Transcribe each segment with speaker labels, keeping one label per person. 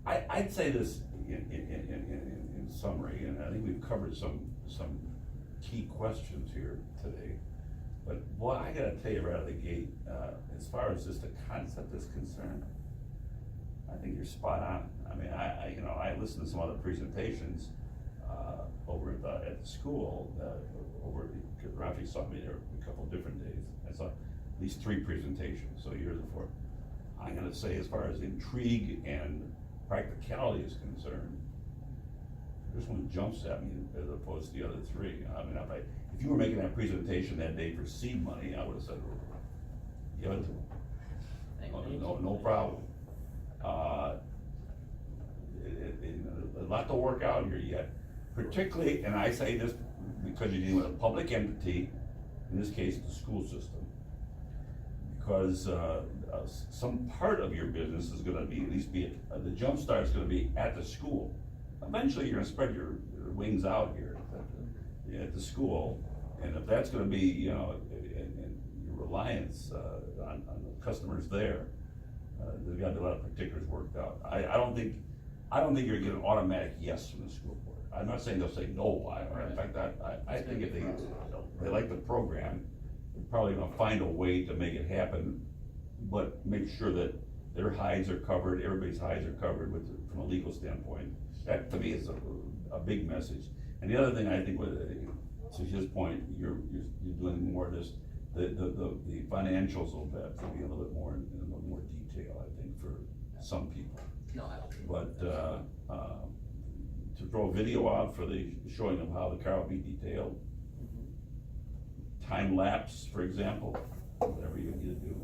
Speaker 1: I'd say this in summary, and I think we've covered some key questions here today. But boy, I gotta tell you right out of the gate, as far as just the concept is concerned, I think you're spot on. I mean, I listened to some other presentations, over at the school, Rafi saw me there a couple different days. I saw at least 3 presentations, so years before. I'm gonna say, as far as intrigue and practicality is concerned, this one jumps at me as opposed to the other 3. I mean, if you were making that presentation that day for seed money, I would've said, give it to them. No problem. A lot to work out here yet, particularly, and I say this because you're dealing with a public entity, in this case, the school system. Because some part of your business is gonna be, at least the jump start is gonna be at the school. Eventually, you're gonna spread your wings out here at the school, and if that's gonna be, and your reliance on the customers there, there's gotta be a lot of particulars worked out. I don't think you're gonna get an automatic yes from the school board. I'm not saying they'll say no. In fact, I think if they like the program, they're probably gonna find a way to make it happen, but make sure that their hides are covered, everybody's hides are covered from a legal standpoint. That to me is a big message. And the other thing I think, to his point, you're doing more of this, the financials will have to be a little bit more in a little more detail, I think, for some people.
Speaker 2: No, I don't.
Speaker 1: But to throw a video out for the showing of how the car will be detailed, time lapse, for example, whatever you need to do.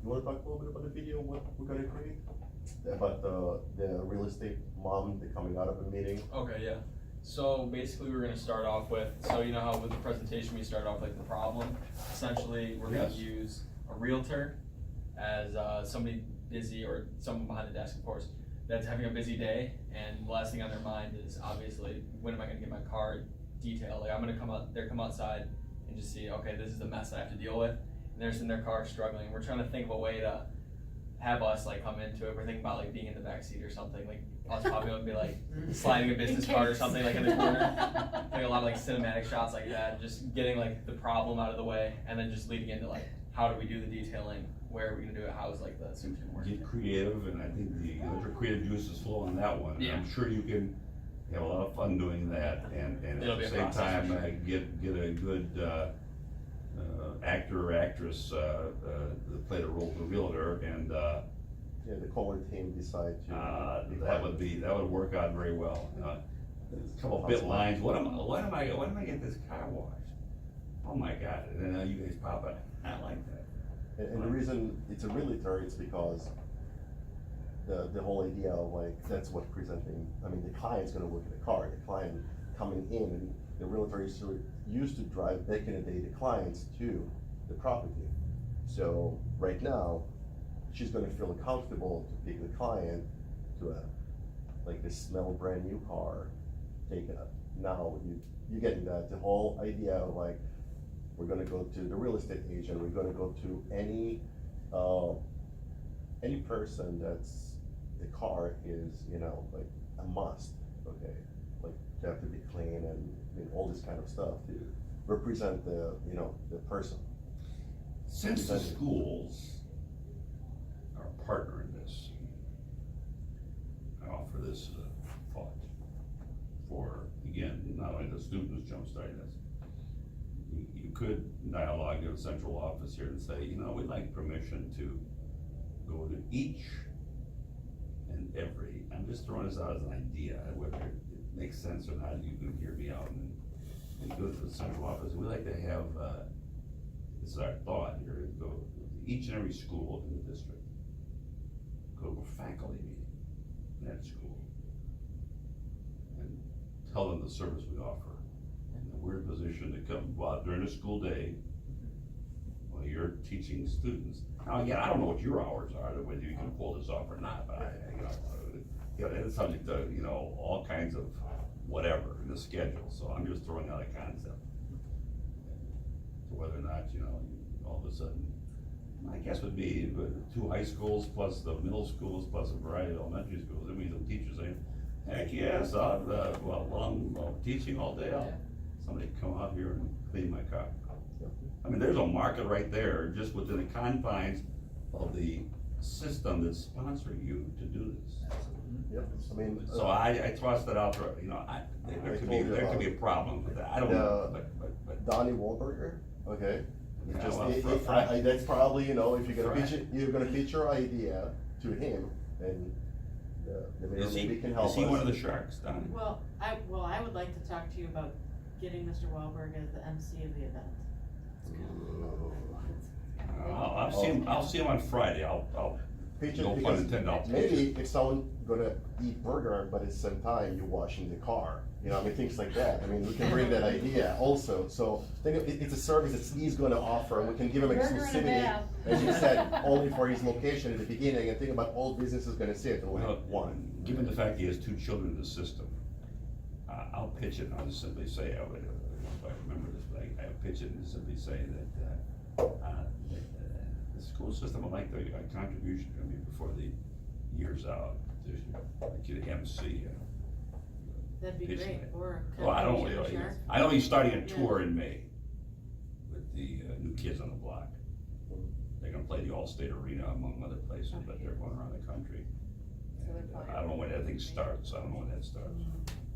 Speaker 3: You wanna talk a little bit about the video, what we're gonna create? About the real estate mom, the coming out of a meeting?
Speaker 2: Okay, yeah. So basically we're gonna start off with, so you know how with the presentation we start off like the problem? Essentially, we're gonna
Speaker 1: Yes.
Speaker 2: use a realtor as somebody busy, or someone behind the desk, of course, that's having a busy day, and the last thing on their mind is obviously, when am I gonna get my car detailed? Like, I'm gonna come outside and just see, okay, this is the mess I have to deal with, and they're just in their car struggling. We're trying to think of a way to have us like come into it. We're thinking about like being in the back seat or something, like us probably would be like sliding a business card or something like in the corner. Like a lot of like cinematic shots like that, just getting like the problem out of the way, and then just leading into like, how do we do the detailing? Where are we gonna do it? How is like the suit gonna work?
Speaker 1: Get creative, and I think your creative juice is flowing on that one.
Speaker 2: Yeah.
Speaker 1: I'm sure you can have a lot of fun doing that, and
Speaker 2: It'll
Speaker 1: at
Speaker 2: be
Speaker 1: the
Speaker 2: a
Speaker 1: same
Speaker 2: process,
Speaker 1: time,
Speaker 2: for sure.
Speaker 1: get a good actor or actress to play the role of the realtor, and
Speaker 3: Yeah, the color team decide to.
Speaker 1: that would work out very well. A couple bit lines. When am I getting this car washed? Oh my God! And then you guys pop it. I like that.
Speaker 3: And the reason it's a realtor, it's because the whole idea of like, that's what presenting, I mean, the client's gonna look at the car, the client coming in, and the realtor used to drive back in the day the clients to the property. So right now, she's gonna feel comfortable to take the client to like this smell brand new car, take it up. Now you getting that, the whole idea of like, we're gonna go to the real estate agent, we're gonna go to any person that's, the car is, like a must, okay? Like, you have to be clean and, all this kind of stuff to represent the person.
Speaker 1: Since the schools are a partner in this, I offer this as a thought for, again, not only the students jumpstarting this. You could dialogue in the central office here and say, we'd like permission to go to each and every, I'm just throwing this out as an idea, whether it makes sense or not, you can hear me out, and go to the central office. We'd like to have, this is our thought here, go to each and every school in the district, go to a faculty meeting in that school, and tell them the service we offer. We're in a position to come out during the school day while you're teaching students. Now, again, I don't know what your hours are, whether you can pull this off or not, but it's subject to, all kinds of whatever in the schedule. So I'm just throwing out a concept. So whether or not, all of a sudden, my guess would be 2 high schools plus the middle schools plus a variety of elementary schools. There may be some teachers saying, heck yes, well, teaching all day, somebody come out here and clean my car. I mean, there's a market right there, just within the confines of the system that's sponsoring you to do this.
Speaker 3: Yep, I mean.
Speaker 1: So I trust that out there, there could be a problem with that, I don't know, but.
Speaker 3: Donnie Wahlberger, okay?
Speaker 1: Yeah,
Speaker 3: Just,
Speaker 1: well,
Speaker 3: that's probably, if you're gonna
Speaker 1: Right.
Speaker 3: pitch it, you're gonna pitch your idea to him, and the mayor maybe can help us.
Speaker 1: Is he one of the sharks, Donnie?
Speaker 4: Well, I would like to talk to you about getting Mr. Wahlberg as the MC of the event.
Speaker 1: I'll see him on Friday, I'll,
Speaker 3: Pitch it
Speaker 1: no pun
Speaker 3: because
Speaker 1: intended, I'll pitch
Speaker 3: maybe
Speaker 1: it.
Speaker 3: if someone gonna eat burger, but at the same time you're washing the car, things like that. I mean, we can bring that idea also. So think it's a service that he's gonna offer, and we can give him
Speaker 4: Burger and a
Speaker 3: exclusivity,
Speaker 4: bath.
Speaker 3: as you said, only for his location at the beginning. And think about all businesses gonna see it in
Speaker 1: Well,
Speaker 3: one.
Speaker 1: given the fact he has 2 children in the system, I'll pitch it, and I'll just simply say, if I remember this, but I'll pitch it and simply say that, the school system would like the contribution from me before the year's out, to get MC.
Speaker 4: That'd be
Speaker 1: pitch
Speaker 4: great,
Speaker 1: it.
Speaker 4: or.
Speaker 1: Well, I don't,
Speaker 4: contribution share.
Speaker 1: I know he's starting a tour in May with the New Kids on the Block. They're gonna play the Allstate Arena among other places, but they're going around the country.
Speaker 4: So they're
Speaker 1: And,
Speaker 4: probably-
Speaker 1: I don't know when that thing starts, I don't know when that starts,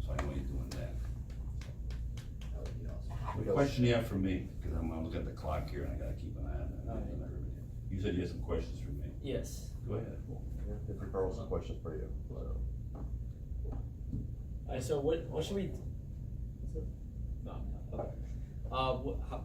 Speaker 1: so I know he's doing that. What question you have for me? Cause I'm looking at the clock here and I gotta keep an eye on it. You said you had some questions for me,
Speaker 5: Yes.
Speaker 1: go ahead.
Speaker 3: They prepare some questions for you.
Speaker 5: Alright, so what should we?
Speaker 2: No,
Speaker 5: Okay.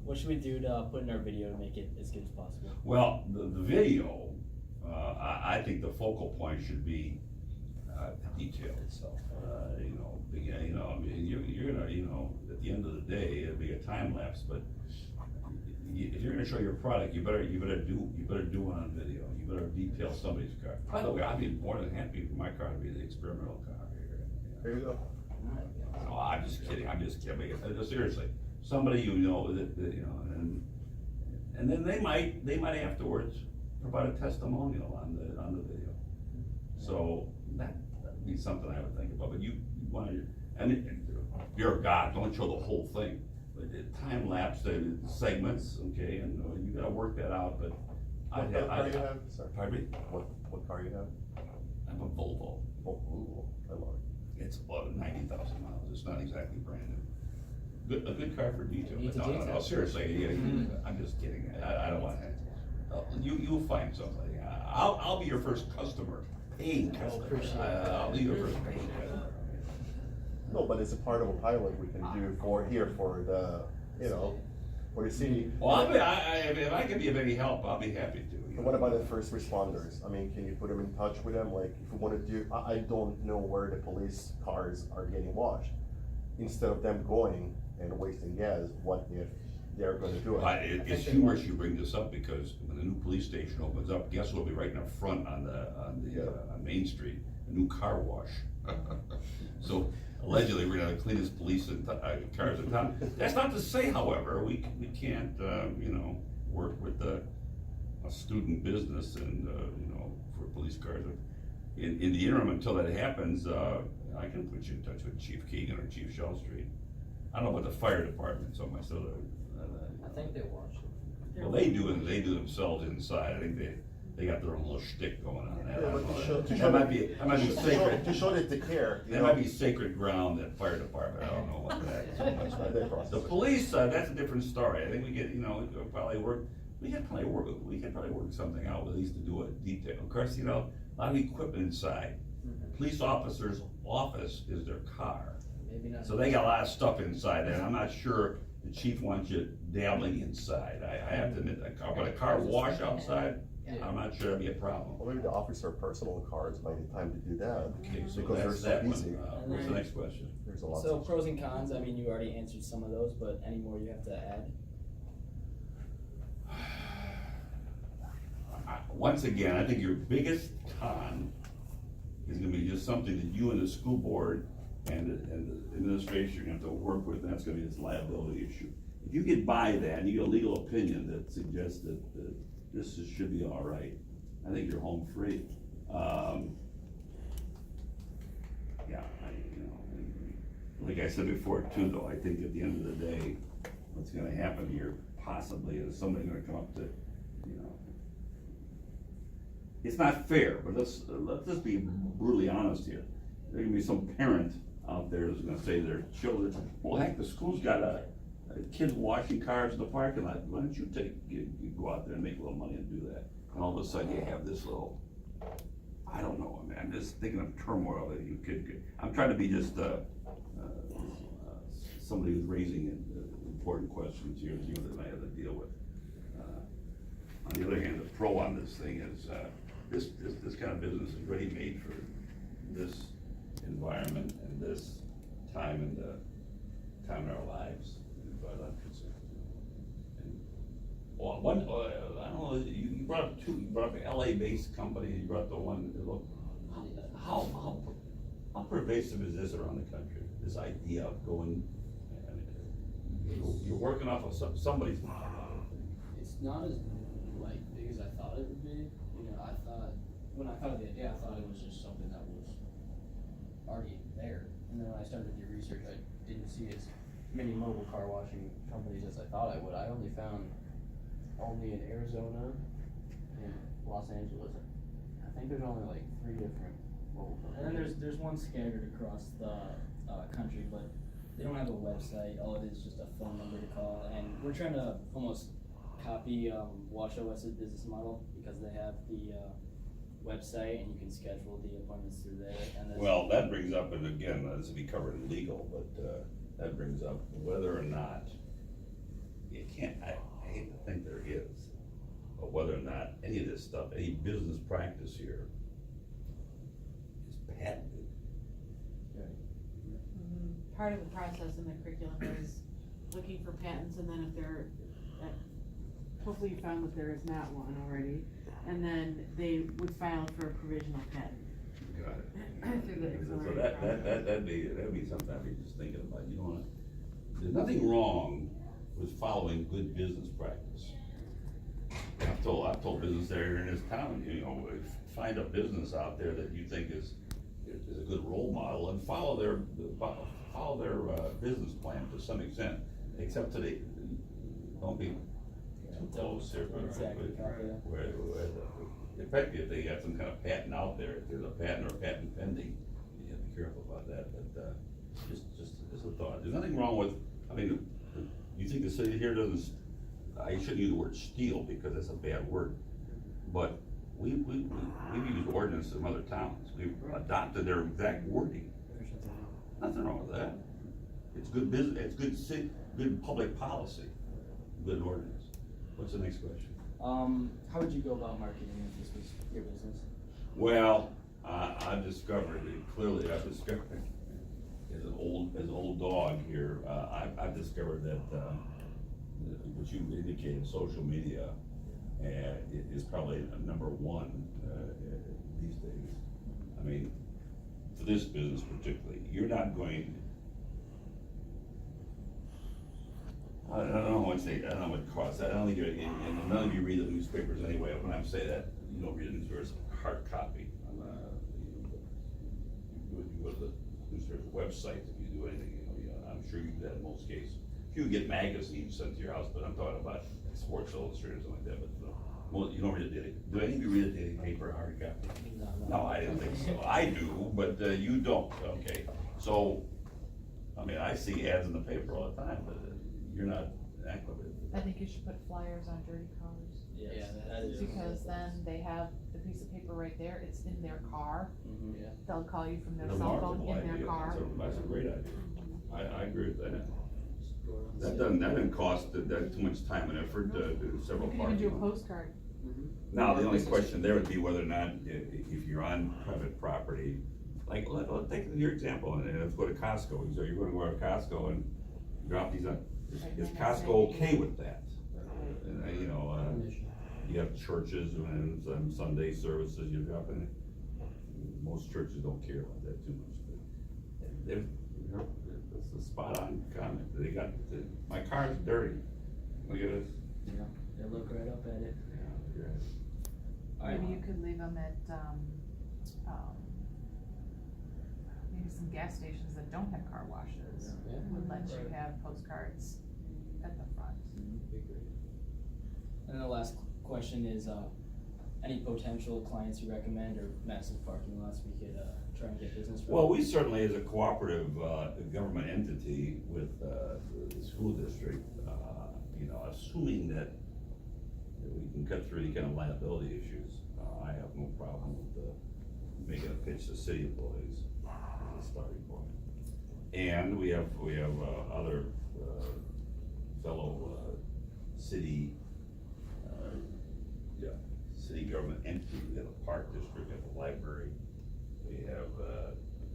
Speaker 5: What should we do to put in our video to make it as good as possible?
Speaker 1: Well, the video, I think the focal point should be, the detail itself. I mean, you're gonna, at the end of the day, it'll be a time lapse, but if you're gonna show your product, you better do it on video. You better detail somebody's car. By the way, I'd be more than happy for my car to be the experimental car here.
Speaker 3: There you go.
Speaker 1: No, I'm just kidding, seriously, somebody and then they might afterwards provide a testimonial on the video. So that'd be something I would think about, but you you're a god, don't show the whole thing. But time lapse the segments, okay, and you gotta work that out, but
Speaker 3: What car you have, sir?
Speaker 1: Pardon me?
Speaker 3: What car you have?
Speaker 1: I'm a Volvo.
Speaker 3: Oh, ooh, I love it.
Speaker 1: It's about 90,000 miles, it's not exactly brand new. A good car for detail,
Speaker 5: Need
Speaker 1: but
Speaker 5: to
Speaker 1: no,
Speaker 5: detail.
Speaker 1: seriously, I'm just kidding, I don't want that. You'll find somebody, I'll be your first customer, paying customer.
Speaker 5: appreciate that.
Speaker 1: I'll be your first paying customer.
Speaker 3: No, but it's a part of a pilot we can do for the city.
Speaker 1: Well, if I can be of any help, I'll be happy to.
Speaker 3: And what about the first responders? I mean, can you put them in touch with them? Like, if we wanna do, I don't know where the police cars are getting washed. Instead of them going and wasting gas, what if they're gonna do it?
Speaker 1: It's humorous you bring this up, because when the new police station opens up, guess what'll be right in the front on Main Street? A new car wash. So allegedly, we're gonna have the cleanest police cars in town. That's not to say, however, we can't, work with a student business and, for police cars. In the interim, until that happens, I can put you in touch with Chief Keegan or Chief Shell Street. I don't know about the fire department, so myself,
Speaker 5: I think they watch it.
Speaker 1: well, they do themselves inside. I think they got their own little shtick going on.
Speaker 3: Yeah, but to show-
Speaker 1: That might be sacred.
Speaker 3: To show that they care.
Speaker 1: That might be sacred ground, that fire department, I don't know what that is.
Speaker 3: They process
Speaker 1: The
Speaker 3: it.
Speaker 1: police, that's a different story. I think we could probably work something out, at least to do a detail. Of course, a lot of equipment inside. Police officer's office is their car.
Speaker 5: Maybe not.
Speaker 1: So they got a lot of stuff inside there, and I'm not sure the chief wants you dabbling inside. I have to admit, but a car wash outside, I'm not sure that'd be a problem.
Speaker 3: Or maybe the officer personal cars by the time to do that.
Speaker 1: Okay, so
Speaker 3: Because they're
Speaker 1: that's
Speaker 3: so
Speaker 1: that
Speaker 3: busy.
Speaker 1: one. What's the next question?
Speaker 3: There's a lot.
Speaker 5: So pros and cons, I mean, you already answered some of those, but any more you have to add?
Speaker 1: Once again, I think your biggest con is gonna be just something that you and the school board and the administration are gonna have to work with, and that's gonna be this liability issue. If you get by that, and you get a legal opinion that suggests that should be all right. I think you're home free. Yeah, like I said before too, though, I think at the end of the day, what's gonna happen here possibly is somebody gonna come up to, it's not fair, but let's just be brutally honest here. There's gonna be some parent out there that's gonna say to their children, well, heck, the school's got kids washing cars in the parking lot, why don't you go out there and make a little money and do that? And all of a sudden you have this little, I don't know, I mean, I'm just thinking of turmoil that you could, I'm trying to be just, somebody who's raising important questions here that I have to deal with. On the other hand, the pro on this thing is, this kind of business is ready made for this environment and this time in our lives, as far as I'm concerned. And, well, I don't know, you brought up two, you brought up an LA-based company, you brought the one, look, how pervasive is this around the country? This idea of going, you're working off of somebody's.
Speaker 5: It's not as like big as I thought it would be. When I thought of the idea, I thought it was just something that was already there. And then when I started to do research, I didn't see as many mobile car washing companies as I thought I would. I only found in Arizona and Los Angeles. I think there's only like 3 different mobile companies.
Speaker 2: And then there's one scattered across the country, but they don't have a website. All it is just a phone number to call. And we're trying to almost copy WashOS's business model because they have the website and you can schedule the appointments through there. And then
Speaker 1: Well, that brings up, and again, this will be covered in legal, but that brings up whether or not, you can't, I hate to think there is, but whether or not any of this stuff, any business practice here is patented.
Speaker 4: Part of the process in the curriculum is looking for patents, and then if there, hopefully you found that there is not one already, and then they would file for a provisional patent.
Speaker 1: Got it.
Speaker 4: Through the
Speaker 1: So
Speaker 4: accelerated
Speaker 1: that'd be something I'd be just thinking about, there's nothing wrong with following good business practice. I've told business there in this town, find a business out there that you think is a good role model and follow their business plan to some extent, except today, don't be too close here.
Speaker 5: Exactly.
Speaker 1: In fact, if they got some kind of patent out there, if there's a patent or patent pending, you have to be careful about that, but, just a thought. There's nothing wrong with, you think the city here doesn't, I shouldn't use the word steal because that's a bad word, but we've used ordinance in other towns. We've adopted their exact wording. Nothing wrong with that. It's good business, it's good public policy, good ordinance. What's the next question?
Speaker 5: How would you go about marketing if this was your business?
Speaker 1: Well, I've discovered, as an old dog here, I've discovered that, what you indicated, social media, is probably number one, these days. For this business particularly, you're not going, I don't know what it costs. I don't think and none of you read the newspapers anyway. When I say that, you don't read the newspapers, hard copy. You go to the newspaper websites if you do anything, I'm sure you do that in most cases. You get magazines sent to your house, but I'm talking about Sports Illustrated or something like that, but you don't read the daily. Do any of you read the daily paper, hard copy? No, I didn't think so. I do, but you don't, okay. So, I see ads in the paper all the time, but you're not active.
Speaker 6: I think you should put flyers on dirty cars,
Speaker 2: yes, that is.
Speaker 6: because then they have the piece of paper right there, it's in their car,
Speaker 5: Yeah.
Speaker 6: they'll call you from their
Speaker 1: It's a
Speaker 6: cell phone
Speaker 1: marketable
Speaker 6: in their
Speaker 1: idea.
Speaker 6: car.
Speaker 1: That's a great idea. I agree with that. That doesn't cost that too much time and effort to do several
Speaker 6: You
Speaker 1: parts.
Speaker 6: can even do a postcard.
Speaker 1: Now, the only question there would be whether or not, if you're on private property, like, let's take your example, and let's go to Costco, so you're gonna go to Costco and drop these on, is Costco okay with that? And, you have churches and some Sunday services you drop in, most churches don't care about that too much, but that's a spot on comment, they got, my car's dirty, look at this.
Speaker 5: Yeah, they look right up at it.
Speaker 2: Alright.
Speaker 6: Maybe you could leave them at, maybe some gas stations that don't have car washes
Speaker 5: Yeah.
Speaker 6: would let you
Speaker 5: Right.
Speaker 6: have postcards at the front.
Speaker 5: And then the last question is, any potential clients you recommend or massive parking lots we could, try and get business from?
Speaker 1: Well, we certainly, as a cooperative, government entity with, the school district, you know, assuming that we can cut through any kind of liability issues, I have no problem with, making a pitch to city employees as a starting point. And we have, other, fellow, city, city government entities. We have a park district, we have a library, we have,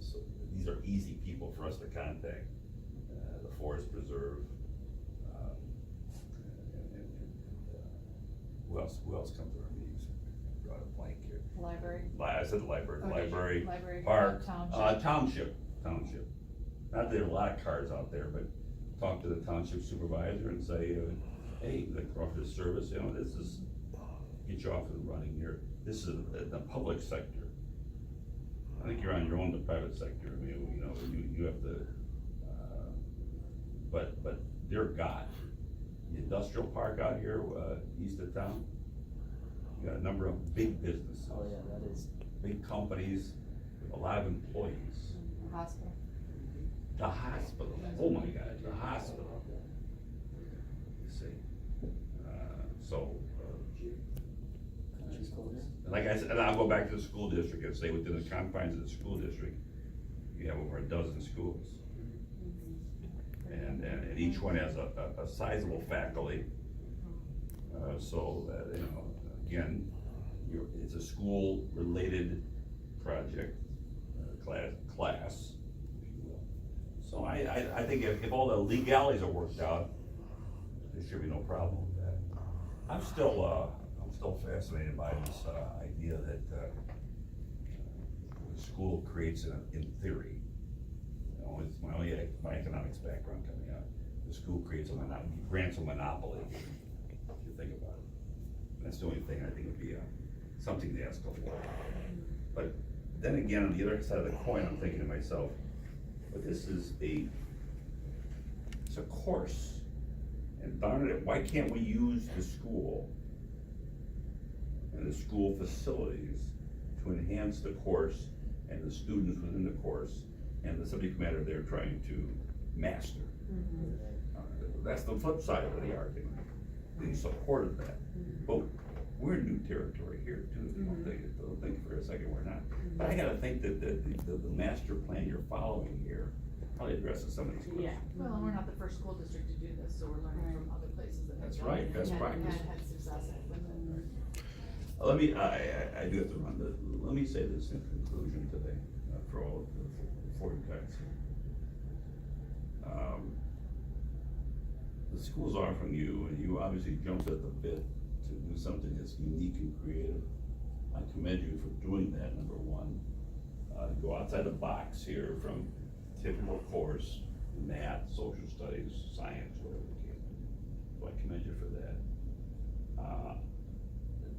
Speaker 1: so these are easy people for us to contact. The Forest Preserve, who else comes to our meetings? Brought a blank here.
Speaker 6: Library.
Speaker 1: I said the library,
Speaker 6: Oh, did you? Library,
Speaker 1: park,
Speaker 6: township.
Speaker 1: township. Not that there are a lot of cars out there, but talk to the township supervisor and say, hey, like for this service, you know, this is, get you off and running here. This is the public sector. I think you're on your own, the private sector. I mean, you know, you have to, but dear God, the industrial park out here, east of town, you got a number of big businesses.
Speaker 5: Oh, yeah, that is.
Speaker 1: Big companies, with a lot of employees.
Speaker 6: Hospital.
Speaker 1: The hospital, oh my God, the hospital. You see,
Speaker 5: Country's closer.
Speaker 1: like I said, and I'll go back to the school district and say within the confines of the school district, you have over a dozen schools. And each one has a sizable faculty. So, you know, again, it's a school-related project, class, if you will. So I think if all the legalities are worked out, there should be no problem with that. I'm still fascinated by this, idea that, the school creates in theory. You know, it's my economics background coming out. The school creates grants a monopoly, if you think about it. That's the only thing I think would be, something to ask for. But then again, on the other side of the coin, I'm thinking to myself, but this is it's a course. And darn it, why can't we use the school and the school facilities to enhance the course and the students within the course and the subject matter they're trying to master? That's the flip side of the argument, in support of that. But we're in new territory here too, if you don't think it, don't think for a second we're not. But I gotta think that the master plan you're following here probably addresses some of these questions.
Speaker 4: Yeah.
Speaker 6: Well, and we're not the first school district to do this, so we're learning from other places that have
Speaker 1: That's
Speaker 6: done
Speaker 1: right,
Speaker 6: it
Speaker 1: best
Speaker 6: and
Speaker 1: practice.
Speaker 6: had success with it.
Speaker 1: Let me, I do have to run, but let me say this in conclusion today, for all, for you guys. The school's offering you, and you obviously jumped at the bit to do something that's unique and creative. I commend you for doing that, number one. Go outside the box here from typical course, math, social studies, science, whatever the case may be. So I commend you for that.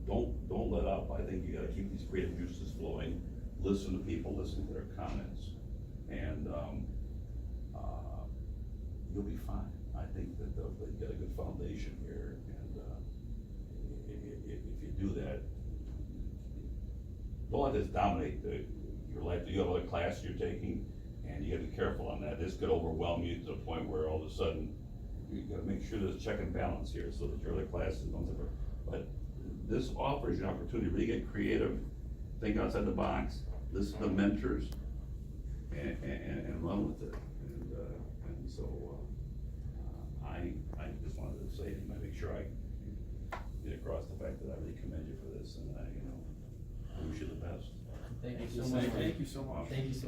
Speaker 1: Don't let up. I think you gotta keep these creative juices flowing, listen to people, listen to their comments, and, you'll be fine. I think that they've got a good foundation here, and, if you do that, don't let this dominate your life. You have other classes you're taking, and you gotta be careful on that. This could overwhelm you to the point where all of a sudden, you gotta make sure there's a check and balance here, so that your other classes don't ever, but this offers you an opportunity to really get creative, think outside the box, listen to mentors, and run with it. And so, I just wanted to say, and make sure I get across the fact that I really commend you for this, and I wish you the best.
Speaker 2: Thank you so much.
Speaker 1: Thank you so much.
Speaker 2: Thank you so